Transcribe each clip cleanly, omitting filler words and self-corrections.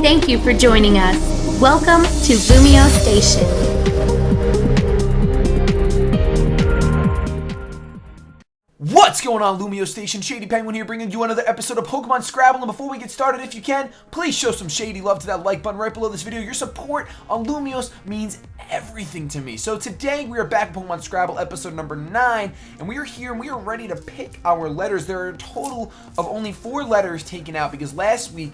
Thank you for joining us. Welcome to LumioseStation. What's going on, LumioseStation? ShadyPenguinn here, bringing you another episode of Pokemon Scrabble. And before we get started, if you can, please show some shady love to that like button right below this video. Your support on Lumiose means everything to me. So today we are back at Pokemon Scrabble episode number 9, and we are here and we are ready to pick our letters. There are a total of only 4 letters taken out because last week,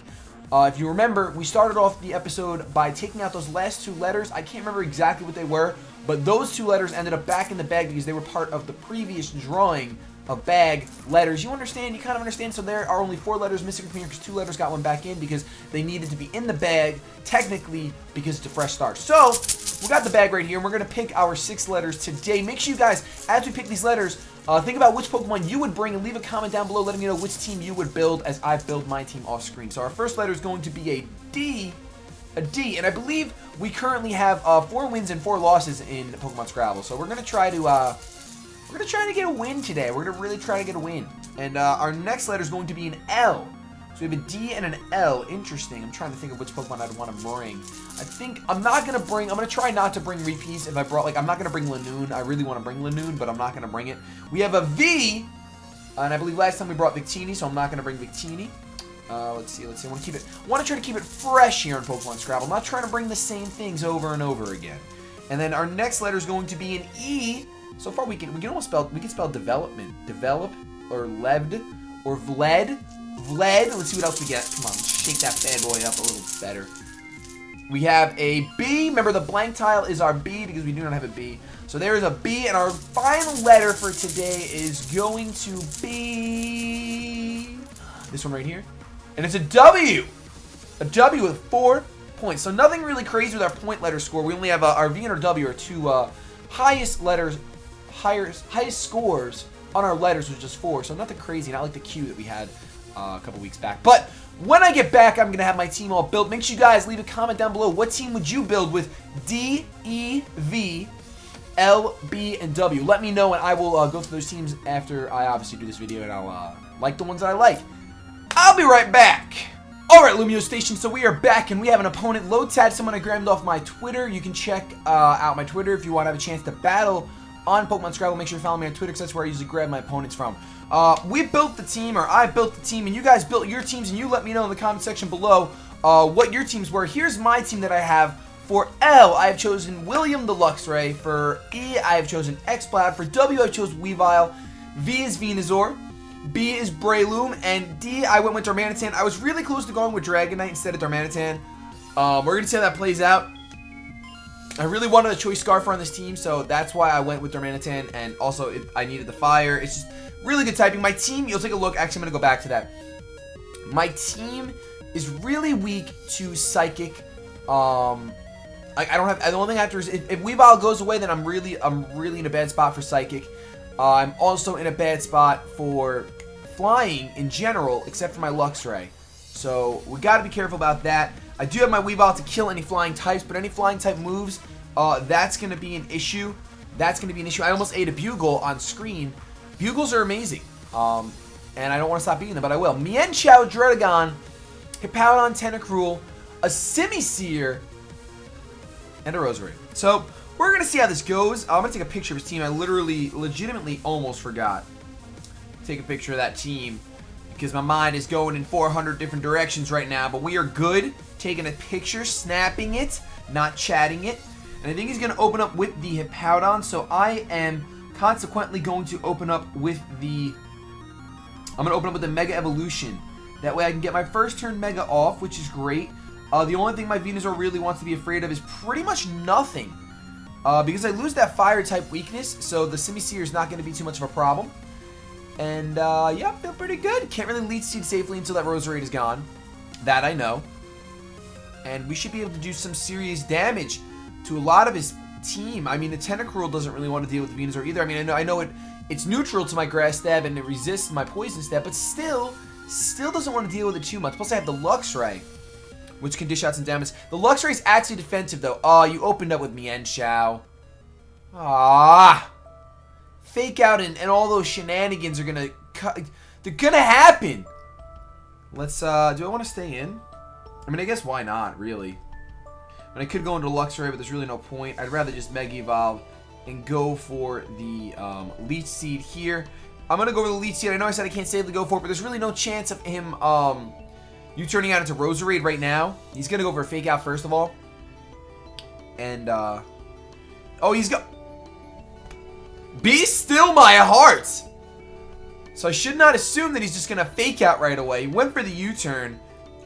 if you remember, we started off the episode by taking out those last 2 letters. I can't remember exactly what they were, but those 2 letters ended up back in the bag because they were part of the previous drawing of bag letters. You understand? You kind of understand? So there are only 4 letters missing from here because 2 letters got one back in because they needed to be in the bag, technically, because it's a fresh start. So, we got the bag right here, and we're going to pick our 6 letters today. Make sure you guys, as we pick these letters, think about which Pokemon you would bring and leave a comment down below letting me know which team you would build as I build my team off screen. So our first letter is going to be a D, and I believe we currently have 4 wins and 4 losses in Pokemon Scrabble. So we're going to try to get a win today. We're going to really try to get a win. And our next letter is going to be an L. So we have a D and an L. Interesting. I'm trying to think of which Pokemon I'd want to bring. I think I'm going to try not to bring repeats. If I brought, I'm not going to bring Lanoon. I really want to bring Lanoon, but I'm not going to bring it. We have a V, and I believe last time we brought Victini, so I'm not going to bring Victini. Let's see. I want to try to keep it fresh here in Pokemon Scrabble. I'm not trying to bring the same things over and over again. And then our next letter is going to be an E. So far we can spell development, develop, or leved, or vled. Let's see what else we get. Come on, shake that bad boy up a little better. We have a B. Remember, the blank tile is our B because we do not have a B. So there is a B, and our final letter for today is going to be this one right here, and it's a W. A W with 4 points. So nothing really crazy with our point letter score. We only have our V and our W are 2 highest scores on our letters, which is 4. So nothing crazy, not like the Q that we had a couple weeks back. But when I get back, I'm going to have my team all built. Make sure you guys leave a comment down below. What team would you build with D, E, V, L, B, and W? Let me know, and I will go through those teams after I obviously do this video, and I'll like the ones that I like. I'll be right back. Alright, LumioseStation, so we are back, and we have an opponent. Lotad, someone I grabbed off my Twitter. You can check out my Twitter if you want to have a chance to battle on Pokemon Scrabble. Make sure you follow me on Twitter because that's where I usually grab my opponents from. We built the team, or I built the team, and you guys built your teams, and you let me know in the comment section below what your teams were. Here's my team that I have. For L, I have chosen William the Luxray. For E, I have chosen X-Cloud. For W, I chose Weavile. V is Venusaur. B is Breloom, and D, I went with Darmanitan. I was really close to going with Dragonite instead of Darmanitan. We're going to see how that plays out. I really wanted a Choice Scarfer on this team, so that's why I went with Darmanitan, and also I needed the Fire. It's just really good typing. My team, you'll take a look. Actually, I'm going to go back to that. My team is really weak to Psychic. I don't have. The only thing I have to is if Weavile goes away, then I'm really in a bad spot for Psychic. I'm also in a bad spot for Flying in general, except for my Luxray. So we got to be careful about that. I do have my Weavile to kill any flying types, but any flying type moves, that's going to be an issue. I almost ate a Bugle on screen. Bugles are amazing, and I don't want to stop eating them, but I will. Mienshao, Dredagon, Hippowdon, Tentacruel, a Simisear, and a Rosary. So we're going to see how this goes. I'm going to take a picture of his team. I legitimately almost forgot to take a picture of that team because my mind is going in 400 different directions right now. But we are good taking a picture, snapping it, not chatting it. And I think he's going to open up with the Hippowdon. So I am consequently going to open up with the Mega Evolution. That way I can get my first turn Mega off, which is great. The only thing my Venusaur really wants to be afraid of is pretty much nothing. Because I lose that fire type weakness, so the Simisear is not going to be too much of a problem. And yeah, I feel pretty good. Can't really lead seed safely until that Roserade is gone. That I know. And we should be able to do some serious damage to a lot of his team. I mean, the Tentacruel doesn't really want to deal with the Venusaur either. I mean, I know it's neutral to my Grass Stab and it resists my Poison Stab, but still doesn't want to deal with it too much. Plus, I have the Luxray, which can dish out some damage. The Luxray is actually defensive, though. Oh, you opened up with Mienshao. Ah. Fake out and all those shenanigans are going to... They're going to happen. Let's, do I want to stay in? I mean, I guess why not, really? I mean, I could go into Luxray, but there's really no point. I'd rather just Mega Evolve and go for the Leech Seed here. I'm going to go for the Leech Seed. I know I said I can't safely go for it, but there's really no chance of him you turning out into Roserade right now. He's going to go for a Fake Out first of all. And, oh, he's got... Be still my heart! So I should not assume that he's just going to Fake Out right away. He went for the U-turn.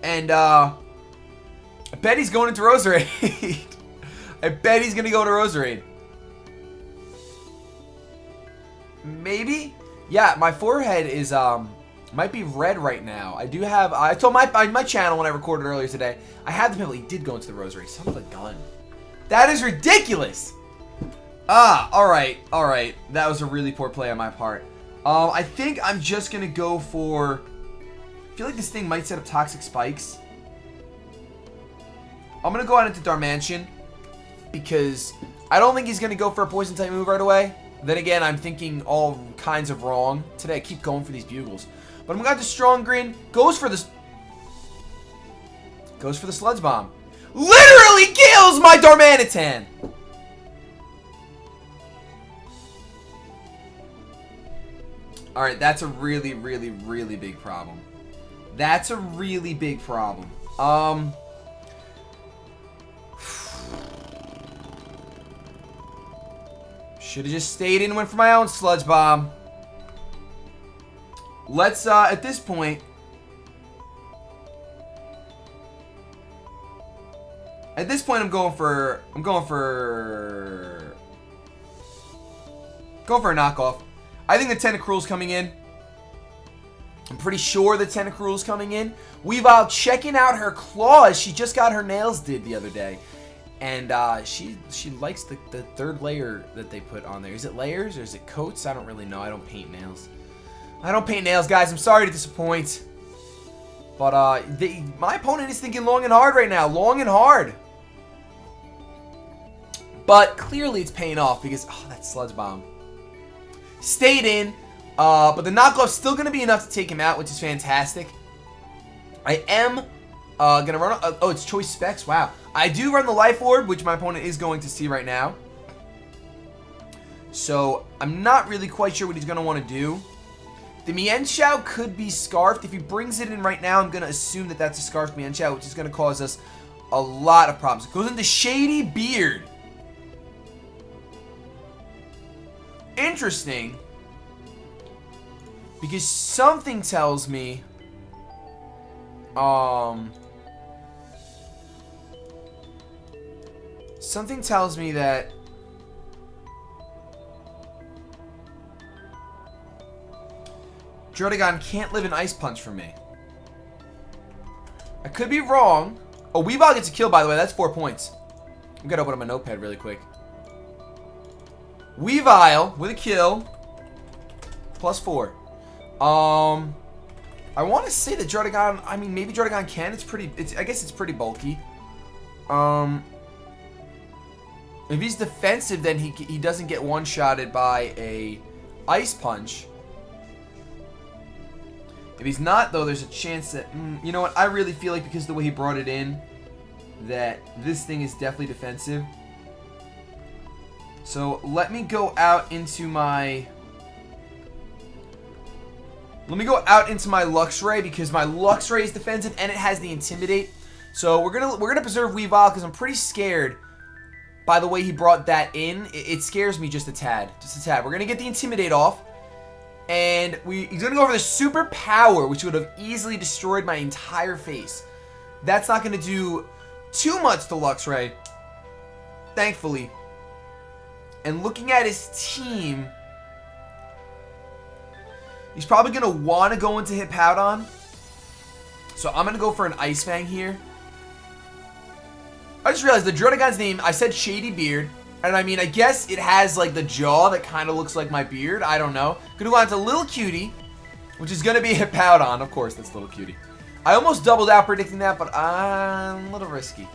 And, I bet he's going into Roserade. I bet he's going to go into Roserade. Maybe? Yeah, my forehead is, might be red right now. I do have, I told my channel when I recorded earlier today, I had the pimple. He did go into the Roserade. Son of a gun. That is ridiculous! Alright. That was a really poor play on my part. I think I'm just going to go for... I feel like this thing might set up Toxic Spikes. I'm going to go out into Darmanitan because I don't think he's going to go for a Poison type move right away. Then again, I'm thinking all kinds of wrong. Today, I keep going for these Bugles. But I'm going to go to Strong Grin. Goes for the Sludge Bomb. Literally kills my Darmanitan! Alright, that's a really, really, really big problem. That's a really big problem. Should have just stayed in and went for my own Sludge Bomb. Let's, at this point... At this point, I'm going for a knockoff. I think the Tentacruel's coming in. I'm pretty sure the Tentacruel's coming in. Weavile checking out her claws. She just got her nails did the other day. And she likes the third layer that they put on there. Is it layers or is it coats? I don't really know. I don't paint nails. I don't paint nails, guys. I'm sorry to disappoint. But my opponent is thinking long and hard right now. Long and hard. But clearly it's paying off because, oh, that Sludge Bomb. Stayed in. But the knockoff's still going to be enough to take him out, which is fantastic. I am going to run... oh, it's Choice Specs. Wow. I do run the Life Orb, which my opponent is going to see right now. So, I'm not really quite sure what he's going to want to do. The Mienshao could be Scarfed. If he brings it in right now, I'm going to assume that that's a Scarfed Mienshao, which is going to cause us a lot of problems. It goes into Shady Beard. Interesting. Because something tells me... Something tells me that... Druddigon can't live an Ice Punch from me. I could be wrong. Oh, Weavile gets a kill, by the way. That's 4 points. I'm gonna open up my notepad really quick. Weavile with a kill. +4. I want to say that Druddigon, I mean, maybe Druddigon can. I guess it's pretty bulky. If he's defensive, then he doesn't get one-shotted by a Ice Punch. If he's not, though, there's a chance that... you know what? I really feel like because of the way he brought it in, that this thing is definitely defensive. So, let me go out into my... Let me go out into my Luxray because my Luxray is defensive and it has the Intimidate. So, we're gonna preserve Weavile because I'm pretty scared by the way he brought that in. It scares me just a tad. Just a tad. We're gonna get the Intimidate off. And he's going to go for the Super Power, which would have easily destroyed my entire face. That's not going to do too much to Luxray, thankfully. And looking at his team, he's probably going to want to go into Hippowdon. So I'm going to go for an Ice Fang here. I just realized the Druddigon's name, I said Shady Beard. And I mean, I guess it has like the jaw that kind of looks like my beard. I don't know. Gonna go on to Little Cutie, which is gonna be Hippowdon. Of course, that's Little Cutie. I almost doubled out predicting that, but I'm a little risky.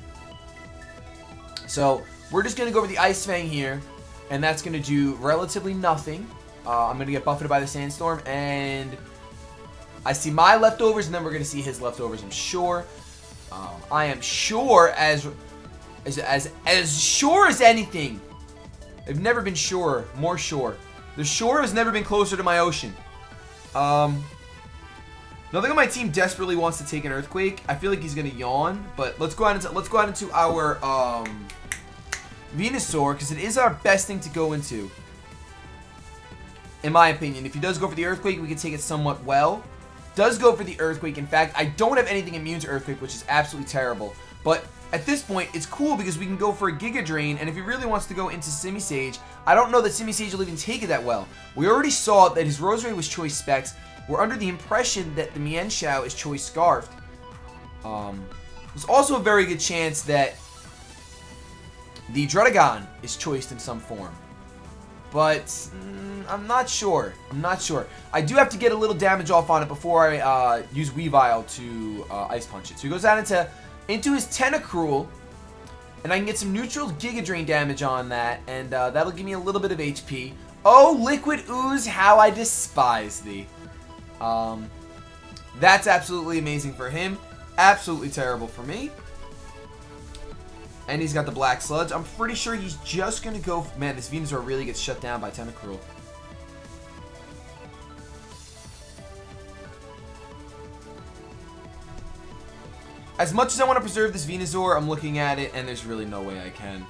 So we're just gonna go with the Ice Fang here, and that's gonna do relatively nothing. I'm gonna get buffeted by the Sandstorm, and I see my leftovers, and then we're going to see his leftovers, I'm sure. I am sure as sure as anything. I've never been surer, more sure. The shore has never been closer to my ocean. Nothing on my team desperately wants to take an earthquake. I feel like he's gonna yawn, but let's go out into our Venusaur, because it is our best thing to go into. In my opinion, if he does go for the earthquake, we can take it somewhat well. Does go for the earthquake. In fact, I don't have anything immune to earthquake, which is absolutely terrible. But at this point, it's cool because we can go for a Giga Drain, and if he really wants to go into Simisage, I don't know that Simisage will even take it that well. We already saw that his Roserade was Choice Specs. We're under the impression that the Mienshao is Choice Scarfed. There's also a very good chance that the Druddigon is choiced in some form. But I'm not sure. I do have to get a little damage off on it before I use Weavile to Ice Punch it. So he goes out into his Tentacruel, and I can get some neutral Giga Drain damage on that, and that'll give me a little bit of HP. Oh, Liquid Ooze, how I despise thee. That's absolutely amazing for him. Absolutely terrible for me. And he's got the Black Sludge. I'm pretty sure he's just going to go... Man, this Venusaur really gets shut down by Tentacruel. As much as I want to preserve this Venusaur, I'm looking at it, and there's really no way I can.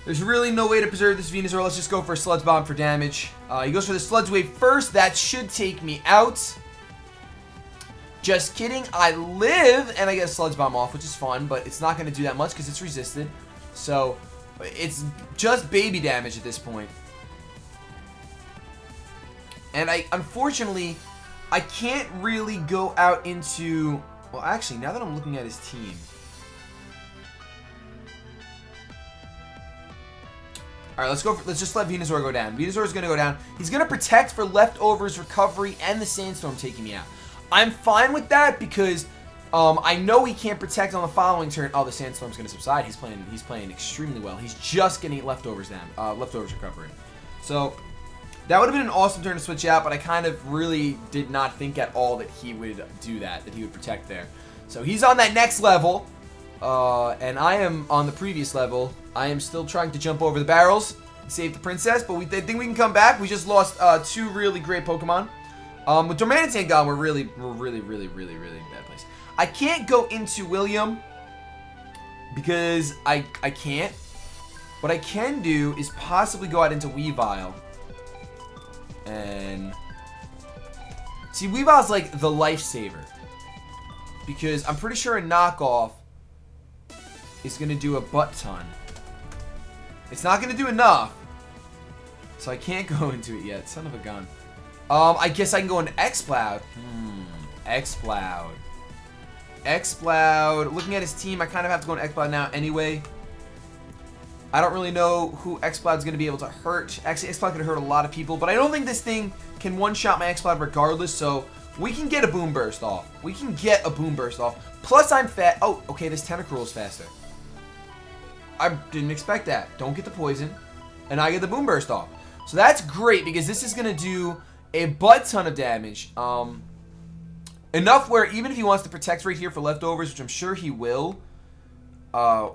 There's really no way to preserve this Venusaur. Let's just go for a Sludge Bomb for damage. He goes for the Sludge Wave first. That should take me out. Just kidding. I live, and I get a Sludge Bomb off, which is fun, but it's not going to do that much because it's resisted. So, it's just baby damage at this point. And unfortunately, I can't really go out into... Well, actually, now that I'm looking at his team... Alright, let's just let Venusaur go down. Venusaur is going to go down. He's going to protect for leftovers, recovery, and the Sandstorm taking me out. I'm fine with that because I know he can't protect on the following turn. Oh, the Sandstorm's going to subside. He's playing extremely well. He's just getting leftovers down, leftovers recovery. So that would have been an awesome turn to switch out, but I kind of really did not think at all that he would do that he would protect there. So he's on that next level, and I am on the previous level. I am still trying to jump over the barrels and save the princess, but I think we can come back. We just lost two really great Pokemon. With Dormanitan gone, we're really in a bad place. I can't go into William because I can't. What I can do is possibly go out into Weavile. And see, Weavile's like the lifesaver because I'm pretty sure a knockoff is going to do a butt ton. It's not going to do enough, so I can't go into it yet. Son of a gun. I guess I can go into X-Cloud. X-Cloud. X-Cloud. Looking at his team, I kind of have to go into X-Cloud now anyway. I don't really know who X-Cloud's going to be able to hurt. Actually, X-Cloud could hurt a lot of people, but I don't think this thing can one-shot my X-Cloud regardless, so we can get a Boom Burst off. Plus, I'm fat. Oh, okay, this Tentacruel is faster. I didn't expect that. Don't get the poison, and I get the Boom Burst off. So that's great because this is going to do a butt ton of damage. Enough where even if he wants to protect right here for leftovers, which I'm sure he will,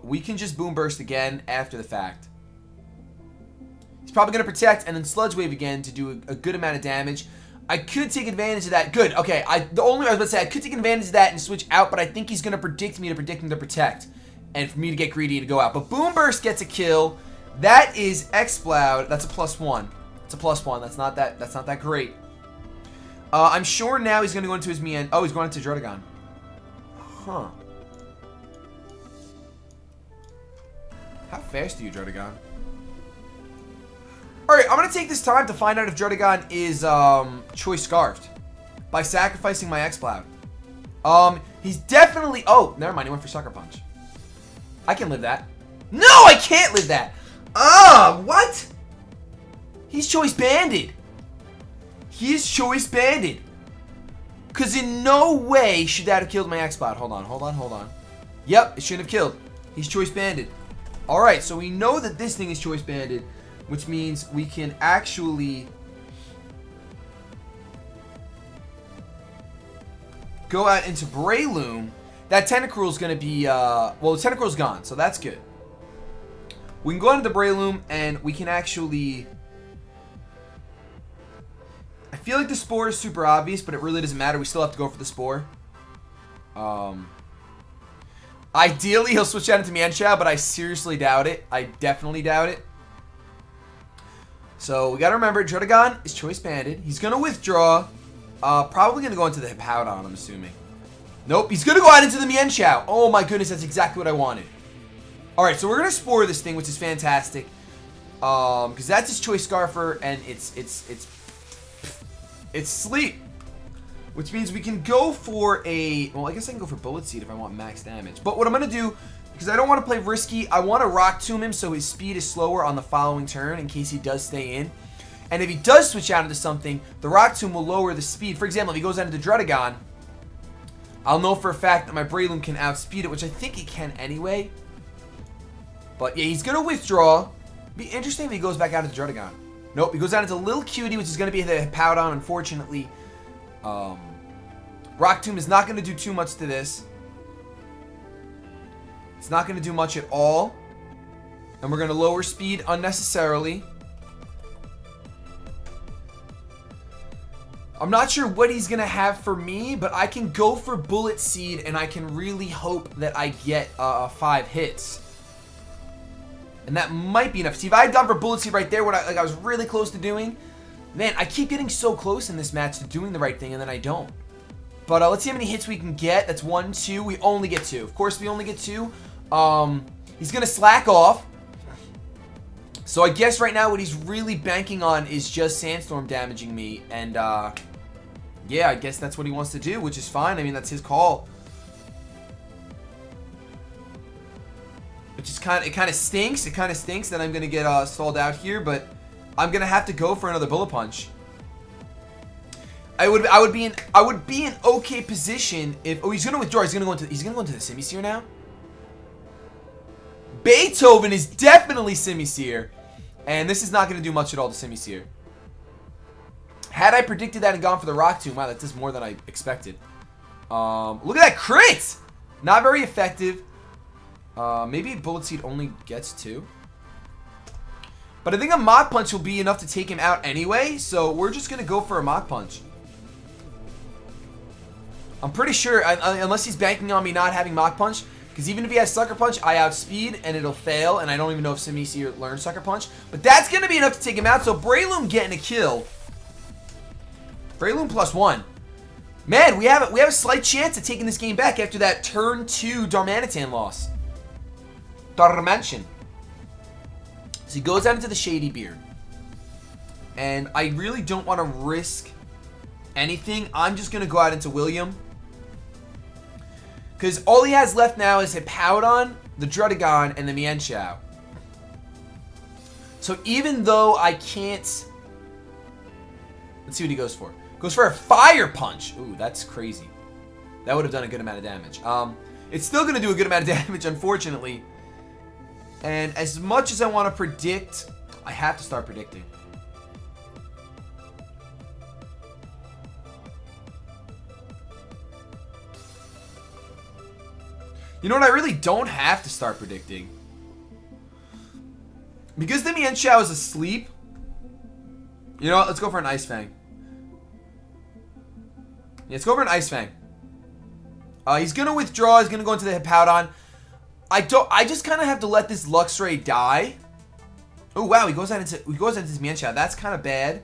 we can just Boom Burst again after the fact. He's probably going to protect and then Sludge Wave again to do a good amount of damage. I could take advantage of that. Good. Okay. I was about to say I could take advantage of that and switch out, but I think he's going to predict me to predict him to protect, and for me to get greedy to go out. But Boom Burst gets a kill. That is X-Cloud. That's a +1. It's a +1. That's not that great. I'm sure now he's going to go into his Mien. Oh, he's going into Druddigon. Huh. How fast are you, Druddigon? Alright, I'm going to take this time to find out if Druddigon is Choice Scarfed by sacrificing my X-Cloud. He's definitely... Oh, never mind. He went for Sucker Punch. I can live that. No, I can't live that. What? He's Choice Banded. He is Choice Banded. Because in no way should that have killed my X-Cloud. Hold on. Yep, it shouldn't have killed. He's Choice Banded. Alright, so we know that this thing is Choice Banded, which means we can actually go out into Breloom. That Tentacruel is going to be, well, the Tentacruel's gone, so that's good. We can go into the Breloom, and we can actually... I feel like the Spore is super obvious, but it really doesn't matter. We still have to go for the Spore. Ideally, he'll switch out into Mienshao, but I seriously doubt it. I definitely doubt it. So, we gotta remember, Druddigon is choice banded. He's gonna withdraw. Probably gonna go into the Hippowdon, I'm assuming. Nope, he's gonna go out into the Mienshao. Oh my goodness, that's exactly what I wanted. Alright, so we're gonna Spore this thing, which is fantastic. Because that's his choice Scarfer, and it's Sleep. Which means we can go for a... Well, I guess I can go for Bullet Seed if I want max damage. But what I'm going to do, because I don't want to play risky, I want to Rock Tomb him so his speed is slower on the following turn in case he does stay in. And if he does switch out into something, the Rock Tomb will lower the speed. For example, if he goes out into Druddigon, I'll know for a fact that my Breloom can outspeed it, which I think he can anyway. But yeah, he's going to withdraw. Be interesting if he goes back out into Druddigon. Nope, he goes out into Little Cutie, which is going to be the Hippowdon, unfortunately. Rock Tomb is not going to do too much to this. It's not going to do much at all. And we're going to lower speed unnecessarily. I'm not sure what he's going to have for me, but I can go for Bullet Seed, and I can really hope that I get 5 hits. And that might be enough. See, if I had gone for Bullet Seed right there, what I was really close to doing, man, I keep getting so close in this match to doing the right thing, and then I don't. But let's see how many hits we can get. That's 1, 2. We only get 2. Of course, we only get 2. He's going to slack off. So I guess right now what he's really banking on is just Sandstorm damaging me. And, yeah, I guess that's what he wants to do, which is fine. I mean, that's his call. Which is it kind of stinks. It kind of stinks that I'm going to get stalled out here, but I'm going to have to go for another Bullet Punch. I would be in okay position if... Oh, he's going to withdraw. He's going to go into the Simisear now. Beethoven is definitely Simisear. And this is not going to do much at all to Simisear. Had I predicted that and gone for the Rock Tomb, wow, that does more than I expected. Look at that crit! Not very effective. Maybe Bullet Seed only gets 2. But I think a Mach Punch will be enough to take him out anyway, so we're just going to go for a Mach Punch. I'm pretty sure, unless he's banking on me not having Mach Punch, because even if he has Sucker Punch, I outspeed and it'll fail, and I don't even know if Simisear learns Sucker Punch. But that's going to be enough to take him out, so Breloom getting a kill. Breloom +1. Man, we have a slight chance of taking this game back after that turn 2 Darmanitan loss. Darmantion. So he goes out into the Shady Beard. And I really don't want to risk anything. I'm just going to go out into William. Because all he has left now is Hippowdon, the Druddigon, and the Mienshao. So even though I can't... Let's see what he goes for. Goes for a Fire Punch. Ooh, that's crazy. That would have done a good amount of damage. It's still going to do a good amount of damage, unfortunately. And as much as I want to predict, I have to start predicting. You know what? I really don't have to start predicting. Because the Mienshao is asleep. You know what? Let's go for an Ice Fang. Yeah, let's go for an Ice Fang. He's going to withdraw. He's going to go into the Hippowdon. I just kind of have to let this Luxray die. Oh wow, he goes out into his Mienshao. That's kind of bad.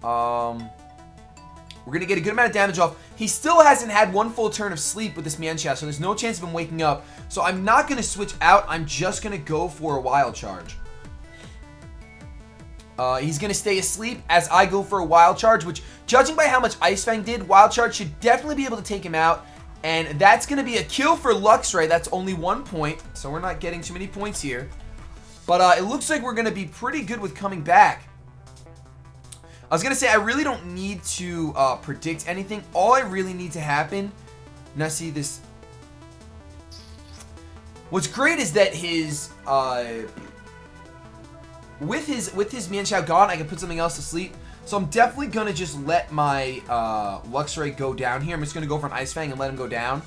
We're gonna get a good amount of damage off. He still hasn't had one full turn of sleep with this Mienshao, so there's no chance of him waking up. So I'm not gonna switch out. I'm just gonna go for a Wild Charge. He's gonna stay asleep as I go for a Wild Charge, which, judging by how much Ice Fang did, Wild Charge should definitely be able to take him out. And that's going to be a kill for Luxray. That's only 1 point, so we're not getting too many points here. But it looks like we're going to be pretty good with coming back. I was going to say, I really don't need to predict anything. All I really need to happen... Now, see this... What's great is that his... with his Mienshao gone, I can put something else to sleep. So I'm definitely going to just let my Luxray go down here. I'm just going to go for an Ice Fang and let him go down.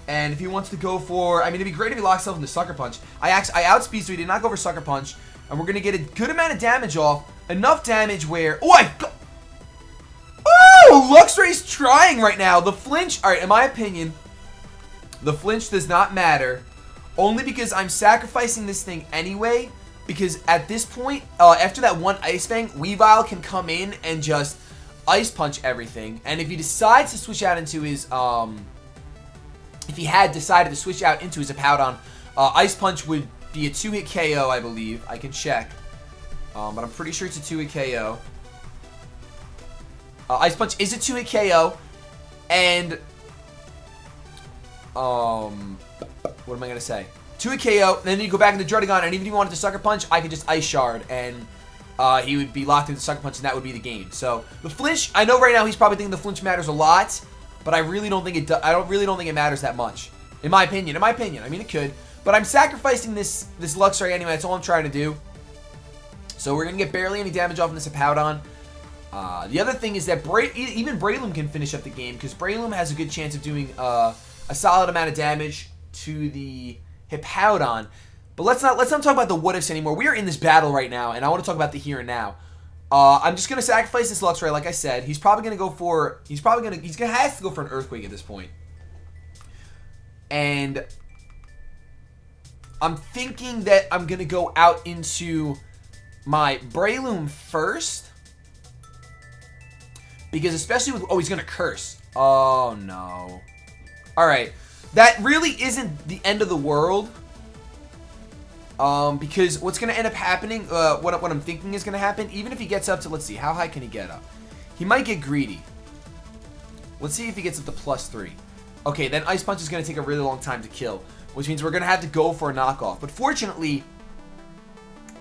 And if he wants to go for... I mean, it'd be great if he locks himself into Sucker Punch. I outspeed, so he did not go for Sucker Punch. And we're going to get a good amount of damage off. Enough damage where... Oh, Oh, Luxray's trying right now. The flinch... Alright, in my opinion, the flinch does not matter. Only because I'm sacrificing this thing anyway. Because at this point, after that one Ice Fang, Weavile can come in and just Ice Punch everything. And if he decides to switch out into his... If he had decided to switch out into his Hippowdon, Ice Punch would be a 2-hit KO, I believe. I can check. But I'm pretty sure it's a 2-hit KO. Ice Punch is a 2-hit KO. And... what am I going to say? 2-hit KO, and then you go back into Druddigon, and even if you wanted to Sucker Punch, I could just Ice Shard, and he would be locked into Sucker Punch, and that would be the game. So, the flinch, I know right now he's probably thinking the flinch matters a lot, but I really don't think it does. I really don't think it matters that much. In my opinion. I mean, it could. But I'm sacrificing this Luxray anyway. That's all I'm trying to do. So we're going to get barely any damage off in this Hippowdon. The other thing is that even Breloom can finish up the game, because Breloom has a good chance of doing a solid amount of damage to the Hippowdon. But let's not talk about the what ifs anymore. We are in this battle right now, and I want to talk about the here and now. I'm just gonna sacrifice this Luxray, like I said. He's probably gonna go for he's gonna have to go for an Earthquake at this point. And I'm thinking that I'm gonna go out into my Breloom first. Because especially with he's gonna curse. Oh no. Alright. That really isn't the end of the world. Because what's going to end up happening, what I'm thinking is going to happen, even if he gets up to, let's see, how high can he get up? He might get greedy. Let's see if he gets up to +3. Okay, then Ice Punch is going to take a really long time to kill, which means we're going to have to go for a knockoff. But fortunately,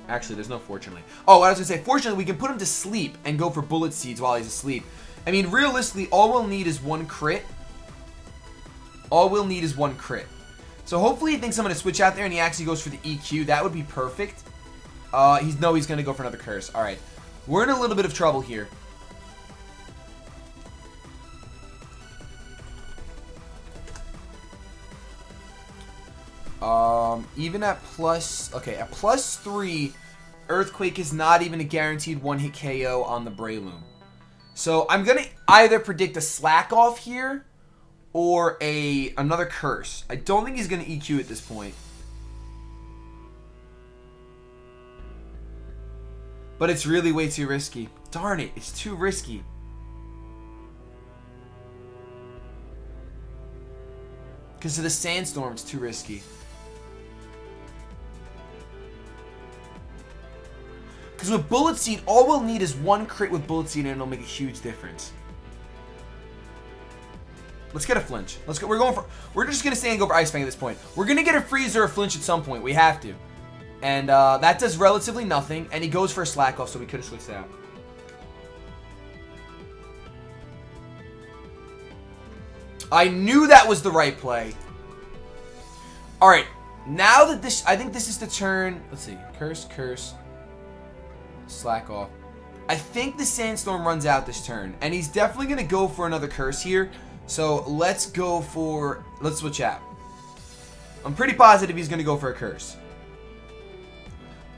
actually, there's no fortunately. Oh, I was going to say, fortunately, we can put him to sleep and go for Bullet Seeds while he's asleep. I mean, realistically, all we'll need is one crit. All we'll need is one crit. So hopefully he thinks I'm going to switch out there and he actually goes for the EQ. That would be perfect. He's going to go for another curse. Alright. We're in a little bit of trouble here. Even at at +3, Earthquake is not even a guaranteed 1-hit KO on the Breloom. So I'm going to either predict a slack off here or another curse. I don't think he's going to EQ at this point. But it's really way too risky. Darn it, it's too risky. Because of the Sandstorm, it's too risky. Because with Bullet Seed, all we'll need is one crit with Bullet Seed and it'll make a huge difference. Let's get a flinch. Let's go. We're just gonna stay and go for Ice Fang at this point. We're gonna get a freeze or a flinch at some point. We have to. And that does relatively nothing. And he goes for a slack off, so we could have switched out. I knew that was the right play. Alright. Now that I think this is the turn. Let's see. Curse. Slack off. I think the Sandstorm runs out this turn. And he's definitely gonna go for another curse here. So let's switch out. I'm pretty positive he's going to go for a curse.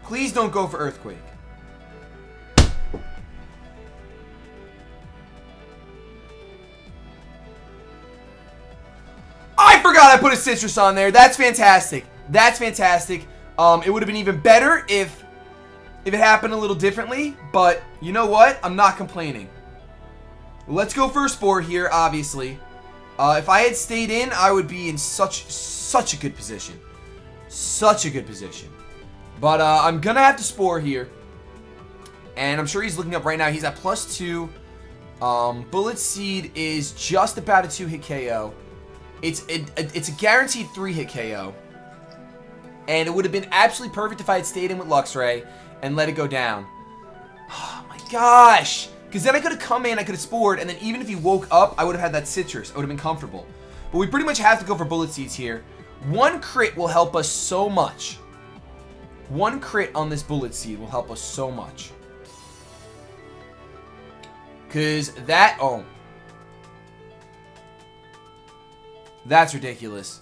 Please don't go for Earthquake. I forgot I put a Citrus on there. That's fantastic. That's fantastic. It would have been even better if it happened a little differently. But you know what? I'm not complaining. Let's go for a Spore here, obviously. If I had stayed in, I would be in such a good position. Such a good position. But I'm going to have to Spore here. And I'm sure he's looking up right now. He's at +2. Bullet Seed is just about a 2-hit KO. It's a guaranteed 3-hit KO. And it would have been absolutely perfect if I had stayed in with Luxray and let it go down. Oh my gosh! Because then I could have come in, I could have Spored, and then even if he woke up, I would have had that Citrus. I would have been comfortable. But we pretty much have to go for Bullet Seeds here. One crit will help us so much. One crit on this Bullet Seed will help us so much. Because that... Oh. That's ridiculous.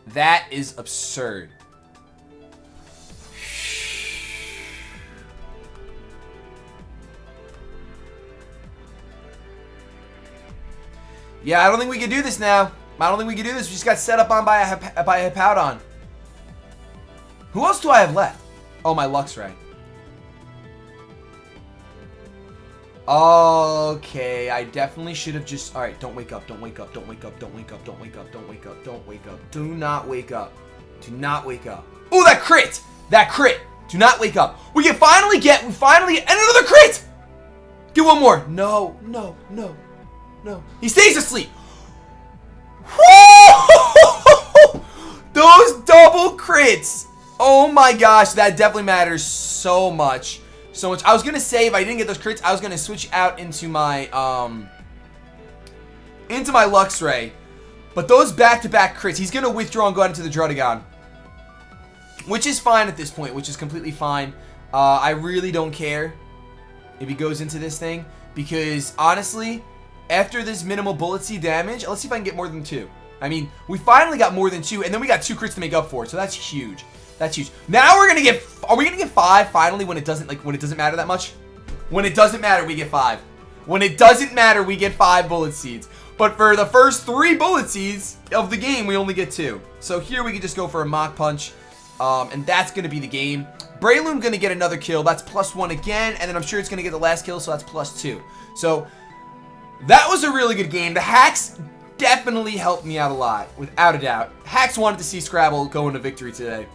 That is absurd. Yeah, I don't think we can do this now. I don't think we can do this. We just got set up on by a Hippowdon. Who else do I have left? Oh, my Luxray. Okay, I definitely should have just... Alright, don't wake up, don't wake up, don't wake up, don't wake up, don't wake up, don't wake up, don't wake up. Do not wake up. Do not wake up. Oh, that crit! That crit! Do not wake up. We finally get and another crit! Get one more. No, no, no, no. He stays asleep. Woo! Those double crits. Oh my gosh, that definitely matters so much. So much. I was gonna say if I didn't get those crits, I was gonna switch out into my Luxray. But those back-to-back crits, he's gonna withdraw and go out into the Druddigon. Which is fine at this point, which is completely fine. I really don't care if he goes into this thing. Because honestly, after this minimal bullet seed damage, let's see if I can get more than 2. I mean, we finally got more than 2, and then we got 2 crits to make up for it, so that's huge. That's huge. Now we're gonna get. Are we gonna get 5 finally when it doesn't matter that much? When it doesn't matter, we get 5. When it doesn't matter, we get 5 bullet seeds. But for the first 3 bullet seeds of the game, we only get 2. So here we can just go for a Mach Punch, and that's gonna be the game. Breloom gonna get another kill. That's +1 again, and then I'm sure it's gonna get the last kill, so that's +2. So that was a really good game. The hacks definitely helped me out a lot, without a doubt. Hacks wanted to see Scrabble go into victory today.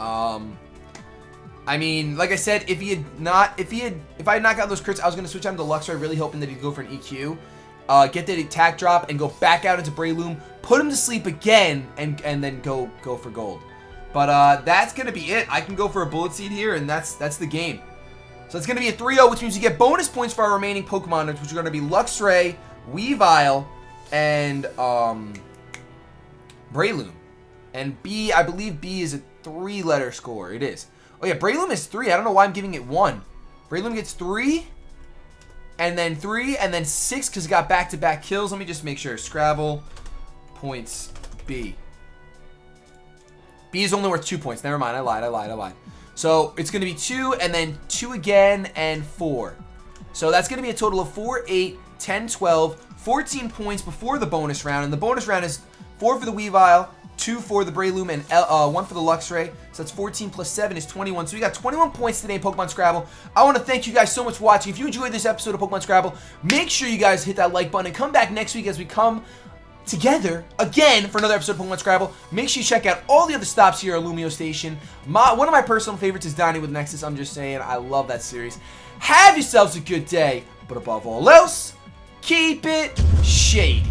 I mean, like I said, if I had not gotten those crits, I was gonna switch out to Luxray, really hoping that he'd go for an EQ, get that attack drop, and go back out into Breloom, put him to sleep again, and then go for gold. But that's gonna be it. I can go for a bullet seed here, and that's the game. So it's gonna be a 3-0, which means you get bonus points for our remaining Pokemon, which are gonna be Luxray, Weavile, and Breloom. And B, I believe B is a 3-letter score. It is. Oh yeah, Breloom is 3. I don't know why I'm giving it 1. Breloom gets 3, and then 6 because it got back-to-back kills. Let me just make sure. Scrabble points B. B is only worth 2 points. Never mind. I lied. So it's going to be 2, and then 2 again, and 4. So that's going to be a total of 4, 8, 10, 12, 14 points before the bonus round. And the bonus round is 4 for the Weavile, 2 for the Breloom, and 1 for the Luxray. So that's 14 plus 7 is 21. So we got 21 points today in Pokemon Scrabble. I want to thank you guys so much for watching. If you enjoyed this episode of Pokemon Scrabble, make sure you guys hit that like button and come back next week as we come together again for another episode of Pokemon Scrabble. Make sure you check out all the other stops here at LumioStation. One of my personal favorites is Dining with Nexus. I'm just saying, I love that series. Have yourselves a good day, but above all else, keep it shady.